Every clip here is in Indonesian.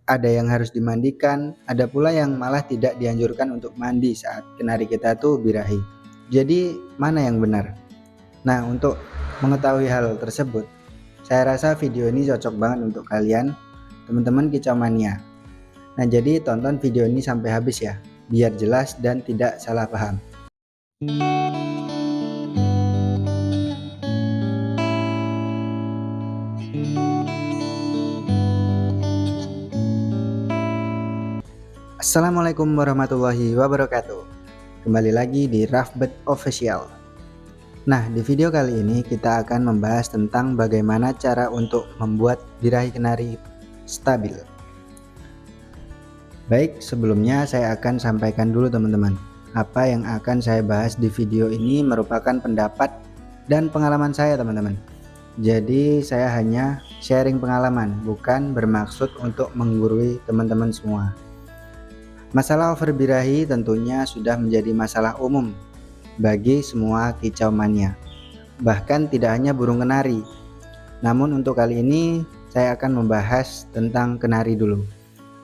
ada yang harus dimandikan, ada pula yang malah tidak dianjurkan untuk mandi saat kenari kita tuh birahi. Jadi mana yang benar? Nah, untuk mengetahui hal tersebut, saya rasa video ini cocok banget untuk kalian, teman-teman kicau mania. Nah, jadi tonton video ini sampai habis ya, biar jelas dan tidak salah paham. Assalamualaikum warahmatullahi wabarakatuh. Kembali lagi di Rafbet Official. Nah, di video kali ini kita akan membahas tentang bagaimana cara untuk membuat birahi kenari stabil. Baik, sebelumnya saya akan sampaikan dulu teman-teman, apa yang akan saya bahas di video ini merupakan pendapat dan pengalaman saya teman-teman. Jadi saya hanya sharing pengalaman, bukan bermaksud untuk menggurui teman-teman semua. Masalah over birahi tentunya sudah menjadi masalah umum bagi semua kicau mania, bahkan tidak hanya burung kenari. Namun untuk kali ini saya akan membahas tentang kenari dulu.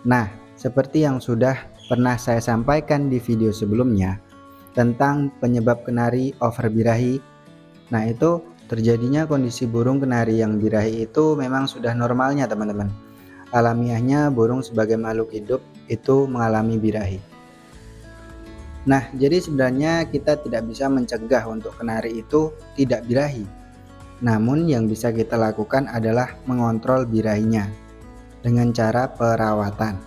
Nah, seperti yang sudah pernah saya sampaikan di video sebelumnya tentang penyebab kenari over birahi. Nah, itu terjadinya kondisi burung kenari yang birahi itu memang sudah normalnya teman-teman. Alamiahnya burung sebagai makhluk hidup itu mengalami birahi. Nah, jadi sebenarnya kita tidak bisa mencegah untuk kenari itu tidak birahi. Namun yang bisa kita lakukan adalah mengontrol birahinya dengan cara perawatan.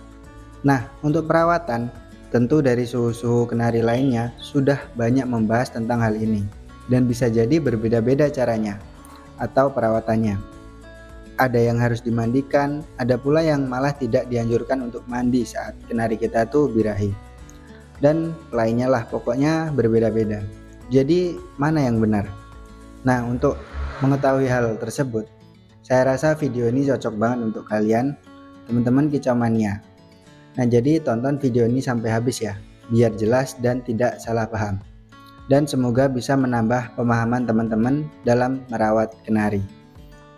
Nah, untuk perawatan, tentu dari suhu-suhu kenari lainnya sudah banyak membahas tentang hal ini dan bisa jadi berbeda-beda caranya atau perawatannya. Ada yang harus dimandikan, ada pula yang malah tidak dianjurkan untuk mandi saat kenari kita tuh birahi. Dan lainnya lah, pokoknya berbeda-beda. Jadi mana yang benar? Nah, untuk mengetahui hal tersebut, saya rasa video ini cocok banget untuk kalian, teman-teman kicau mania. Nah, jadi tonton video ini sampai habis ya, biar jelas dan tidak salah paham. Dan semoga bisa menambah pemahaman teman-teman dalam merawat kenari.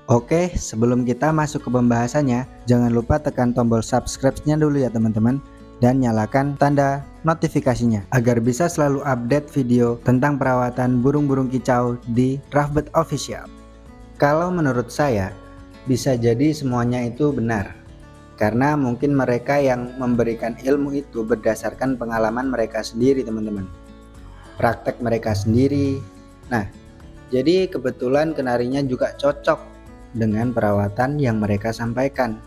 Oke, sebelum kita masuk ke pembahasannya, jangan lupa tekan tombol subscribe-nya dulu ya teman-teman, dan nyalakan tanda notifikasinya agar bisa selalu update video tentang perawatan burung-burung kicau di Rafbet Official. Kalau menurut saya, bisa jadi semuanya itu benar, karena mungkin mereka yang memberikan ilmu itu berdasarkan pengalaman mereka sendiri teman-teman, praktek mereka sendiri. Nah, jadi kebetulan kenarinya juga cocok dengan perawatan yang mereka sampaikan.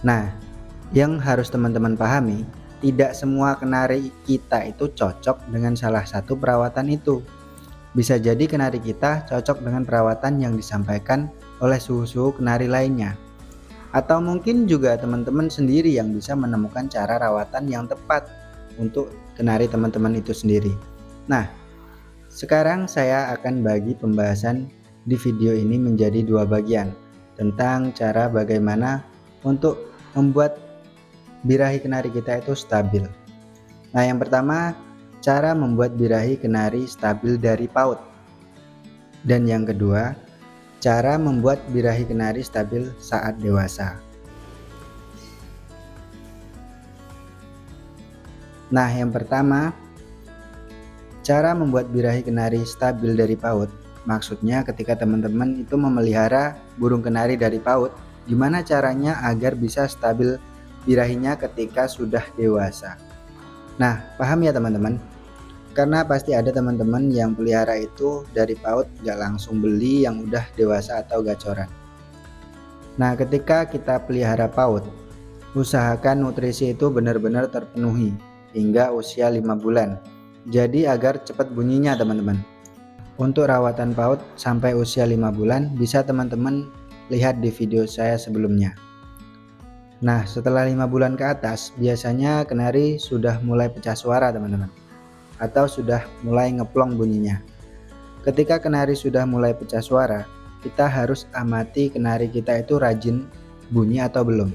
Nah, yang harus teman-teman pahami, tidak semua kenari kita itu cocok dengan salah satu perawatan itu. Bisa jadi kenari kita cocok dengan perawatan yang disampaikan oleh suhu-suhu kenari lainnya. Atau mungkin juga teman-teman sendiri yang bisa menemukan cara rawatan yang tepat untuk kenari teman-teman itu sendiri. Nah, sekarang saya akan bagi pembahasan di video ini menjadi dua bagian tentang cara bagaimana untuk membuat birahi kenari kita itu stabil. Nah, yang pertama, cara membuat birahi kenari stabil dari PAUD. Dan yang kedua, cara membuat birahi kenari stabil saat dewasa. Nah, yang pertama, cara membuat birahi kenari stabil dari PAUD. Maksudnya ketika teman-teman itu memelihara burung kenari dari PAUD, gimana caranya agar bisa stabil birahinya ketika sudah dewasa. Nah, paham ya teman-teman? Karena pasti ada teman-teman yang pelihara itu dari PAUD gak langsung beli yang udah dewasa atau gacoran. Nah, ketika kita pelihara PAUD, usahakan nutrisi itu benar-benar terpenuhi hingga usia 5 bulan. Jadi agar cepat bunyinya teman-teman. Untuk rawatan PAUD sampai usia 5 bulan bisa teman-teman lihat di video saya sebelumnya. Nah, setelah 5 bulan ke atas biasanya kenari sudah mulai pecah suara teman-teman, atau sudah mulai ngeplong bunyinya. Ketika kenari sudah mulai pecah suara, kita harus amati kenari kita itu rajin bunyi atau belum.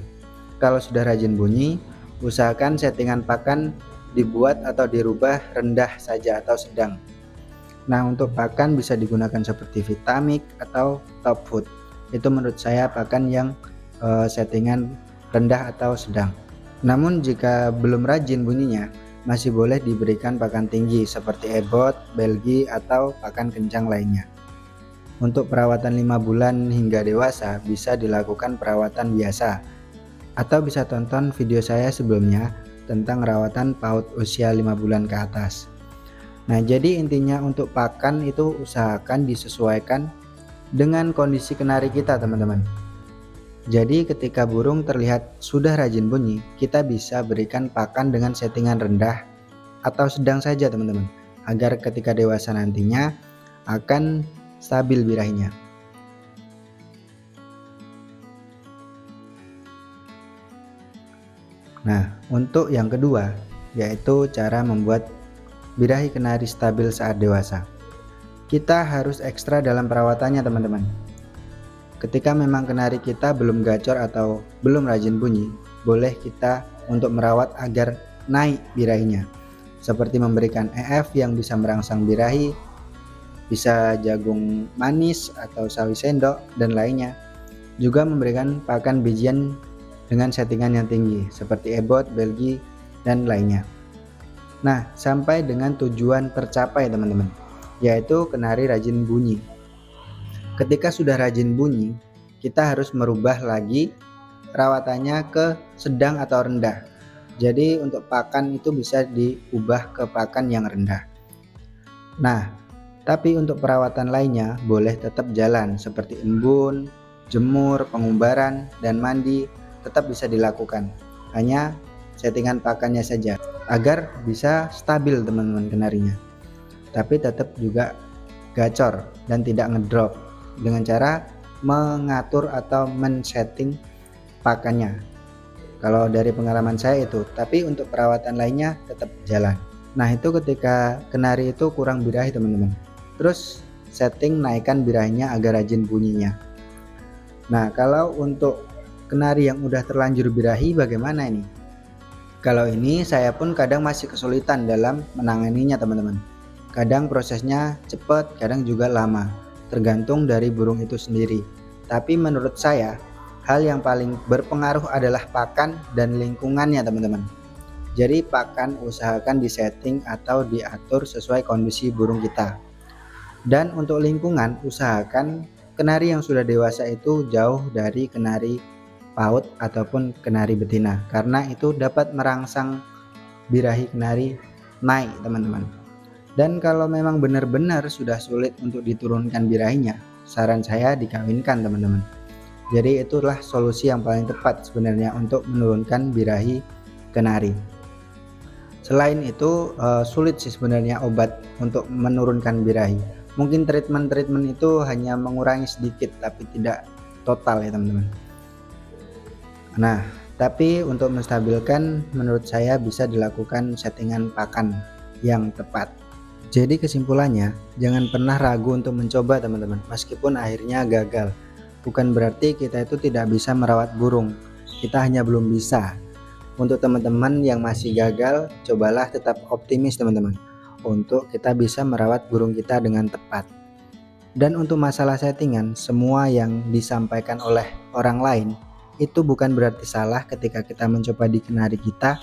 Kalau sudah rajin bunyi, usahakan settingan pakan dibuat atau dirubah rendah saja atau sedang. Nah, untuk pakan bisa digunakan seperti Vitamix atau Top Food. Itu menurut saya pakan yang settingan rendah atau sedang. Namun jika belum rajin bunyinya, masih boleh diberikan pakan tinggi seperti ebot, belgi, atau pakan kencang lainnya. Untuk perawatan 5 bulan hingga dewasa bisa dilakukan perawatan biasa, atau bisa tonton video saya sebelumnya tentang rawatan PAUD usia 5 bulan ke atas. Nah, jadi intinya untuk pakan itu usahakan disesuaikan dengan kondisi kenari kita, teman-teman. Jadi ketika burung terlihat sudah rajin bunyi, kita bisa berikan pakan dengan settingan rendah atau sedang saja, teman-teman, agar ketika dewasa nantinya akan stabil birahinya. Nah, untuk yang kedua yaitu cara membuat birahi kenari stabil saat dewasa. Kita harus ekstra dalam perawatannya, teman-teman. Ketika memang kenari kita belum gacor atau belum rajin bunyi, boleh kita untuk merawat agar naik birahinya, seperti memberikan EF yang bisa merangsang birahi, bisa jagung manis atau sawi sendok dan lainnya. Juga memberikan pakan bijian dengan settingan yang tinggi seperti ebot, belgi, dan lainnya. Nah, sampai dengan tujuan tercapai, teman-teman, yaitu kenari rajin bunyi. Ketika sudah rajin bunyi, kita harus merubah lagi rawatannya ke sedang atau rendah. Jadi untuk pakan itu bisa diubah ke pakan yang rendah. Nah, tapi untuk perawatan lainnya boleh tetap jalan seperti embun, jemur, pengumbaran, dan mandi tetap bisa dilakukan. Hanya settingan pakannya saja agar bisa stabil, teman-teman, kenarinya. Tapi tetap juga gacor dan tidak ngedrop dengan cara mengatur atau men-setting pakannya. Kalau dari pengalaman saya itu, tapi untuk perawatan lainnya tetap jalan. Nah, itu ketika kenari itu kurang birahi, teman-teman. Terus setting naikkan birahinya agar rajin bunyinya. Nah, kalau untuk kenari yang udah terlanjur birahi bagaimana ini? Kalau ini saya pun kadang masih kesulitan dalam menanganinya, teman-teman. Kadang prosesnya cepat, kadang juga lama, tergantung dari burung itu sendiri. Tapi menurut saya, hal yang paling berpengaruh adalah pakan dan lingkungannya, teman-teman. Jadi pakan usahakan disetting atau diatur sesuai kondisi burung kita. Dan untuk lingkungan, usahakan kenari yang sudah dewasa itu jauh dari kenari PAUD ataupun kenari betina, karena itu dapat merangsang birahi kenari naik, teman-teman. Dan kalau memang benar-benar sudah sulit untuk diturunkan birahinya, saran saya dikawinkan, teman-teman. Jadi itulah solusi yang paling tepat sebenarnya untuk menurunkan birahi kenari. Selain itu sulit sih sebenarnya obat untuk menurunkan birahi. Mungkin treatment itu hanya mengurangi sedikit tapi tidak total ya, teman-teman. Nah, tapi untuk menstabilkan menurut saya bisa dilakukan settingan pakan yang tepat. Jadi kesimpulannya, jangan pernah ragu untuk mencoba, teman-teman, meskipun akhirnya gagal. Bukan berarti kita itu tidak bisa merawat burung, kita hanya belum bisa. Untuk teman-teman yang masih gagal, cobalah tetap optimis, teman-teman, untuk kita bisa merawat burung kita dengan tepat. Dan untuk masalah settingan, semua yang disampaikan oleh orang lain itu bukan berarti salah ketika kita mencoba di kenari kita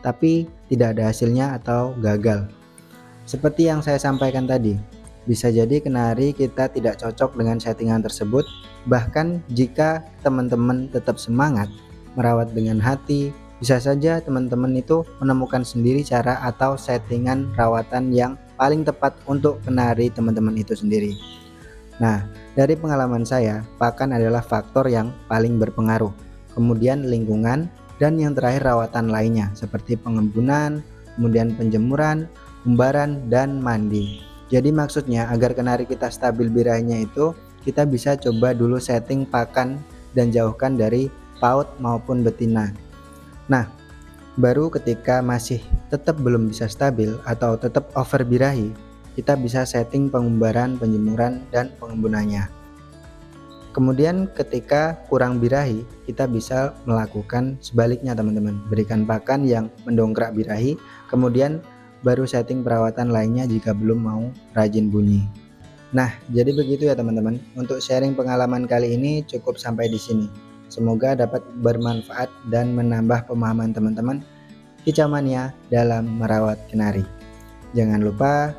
tapi tidak ada hasilnya atau gagal. Seperti yang saya sampaikan tadi, bisa jadi kenari kita tidak cocok dengan settingan tersebut. Bahkan jika teman-teman tetap semangat merawat dengan hati, bisa saja teman-teman itu menemukan sendiri cara atau settingan rawatan yang paling tepat untuk kenari teman-teman itu sendiri. Nah, dari pengalaman saya, pakan adalah faktor yang paling berpengaruh, kemudian lingkungan, dan yang terakhir rawatan lainnya seperti pengembunan, kemudian penjemuran, umbaran, dan mandi. Jadi maksudnya agar kenari kita stabil birahinya itu, kita bisa coba dulu setting pakan dan jauhkan dari PAUD maupun betina. Nah, baru ketika masih tetap belum bisa stabil atau tetap over birahi, kita bisa setting pengumbaran, penjemuran, dan pengembunannya. Kemudian ketika kurang birahi, kita bisa melakukan sebaliknya, teman-teman. Berikan pakan yang mendongkrak birahi, kemudian baru setting perawatan lainnya jika belum mau rajin bunyi. Nah, jadi begitu ya, teman-teman. Untuk sharing pengalaman kali ini cukup sampai di sini. Semoga dapat bermanfaat dan menambah pemahaman teman-teman kicau mania dalam merawat kenari. Jangan lupa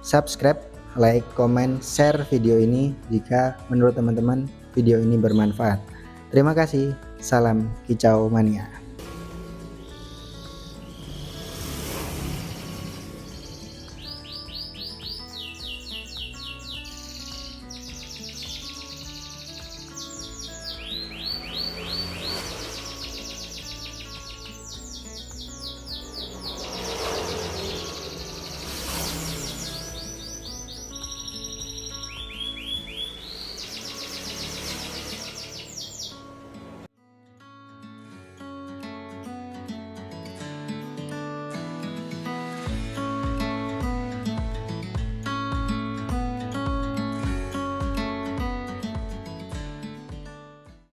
subscribe, like, komen, share video ini jika menurut teman-teman video ini bermanfaat. Terima kasih. Salam kicau mania.